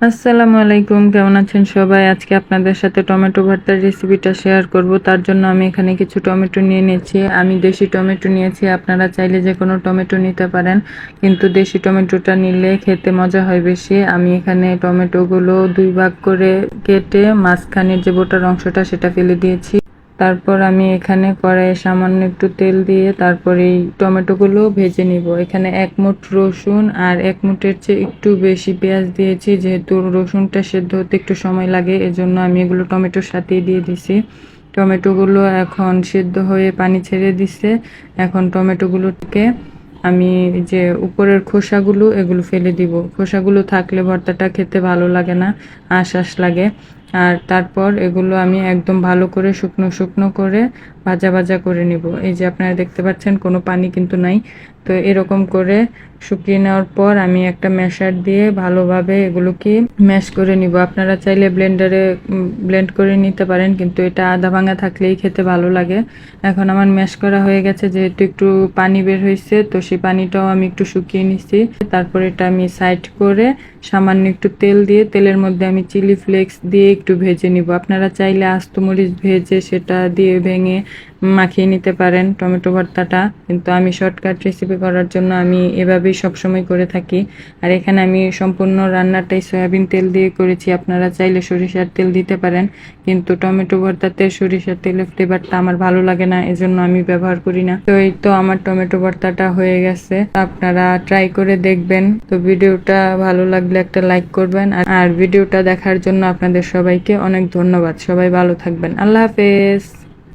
আসসালামু আলাইকুম, কেমন আছেন সবাই? আজকে আপনাদের সাথে টমেটো ভর্তার রেসিপিটা শেয়ার করব। তার জন্য আমি এখানে কিছু টমেটো নিয়ে নিয়েছি। আমি দেশি টমেটো নিয়েছি, আপনারা চাইলে যে কোনো টমেটো নিতে পারেন, কিন্তু দেশি টমেটোটা নিলে খেতে মজা হয় বেশি। আমি এখানে টমেটোগুলো দুই ভাগ করে কেটে মাঝখানের যে বোটার অংশটা সেটা ফেলে দিয়েছি। তারপর আমি এখানে কড়াইয়ে সামান্য একটু তেল দিয়ে তারপর এই টমেটোগুলো ভেজে নিব। এখানে 1 মুঠ রসুন আর 1 মুঠের চেয়ে একটু বেশি পেঁয়াজ দিয়েছি, যেহেতু রসুনটা সেদ্ধ হতে একটু সময় লাগে, এজন্য আমি এগুলো টমেটোর সাথেই দিয়ে দিছি। টমেটোগুলো এখন সেদ্ধ হয়ে পানি ছেড়ে দিছে। এখন টমেটোগুলোকে আমি যে উপরের খোসাগুলো এগুলো ফেলে দিব। খোসাগুলো থাকলে ভর্তাটা খেতে ভালো লাগে না, আঁশ লাগে। আর তারপর এগুলো আমি একদম ভালো করে শুকনো শুকনো করে ভাজা ভাজা করে নিব। এই যে আপনারা দেখতে পাচ্ছেন কোনো পানি কিন্তু নাই। তো এরকম করে শুকিয়ে নেওয়ার পর আমি একটা ম্যাশার দিয়ে ভালোভাবে এগুলোকে ম্যাশ করে নিব। আপনারা চাইলে ব্লেন্ডারে ব্লেন্ড করে নিতে পারেন, কিন্তু এটা আধা ভাঙা থাকলেই খেতে ভালো লাগে। এখন আমার ম্যাশ করা হয়ে গেছে, যেহেতু একটু পানি বের হয়েছে, তো সেই পানিটাও আমি একটু শুকিয়ে নিচ্ছি। তারপর এটা আমি সাইড করে সামান্য একটু তেল দিয়ে, তেলের মধ্যে আমি চিলি ফ্লেক্স দিয়ে একটু ভেজে নিব। আপনারা চাইলে আস্ত মরিচ ভেজে সেটা দিয়ে ভেঙে মাখিয়ে নিতে পারেন টমেটো ভর্তাটা, কিন্তু আমি শর্টকাট রেসিপি করার জন্য আমি এভাবেই সবসময় করে থাকি। আর এখানে আমি সম্পূর্ণ রান্নাটাই সয়াবিন তেল দিয়ে করেছি, আপনারা চাইলে সরিষার তেল দিতে পারেন, কিন্তু টমেটো ভর্তাতে সরিষার তেলের ফ্লেভারটা আমার ভালো লাগে না, এজন্য আমি ব্যবহার করি না। তো এই তো আমার টমেটো ভর্তাটা হয়ে গেছে, আপনারা ট্রাই করে দেখবেন। তো ভিডিওটা ভালো লাগলে একটা লাইক করবেন, আর ভিডিওটা দেখার জন্য আপনাদের সবাইকে অনেক ধন্যবাদ। সবাই ভালো থাকবেন। আল্লাহ হাফেজ।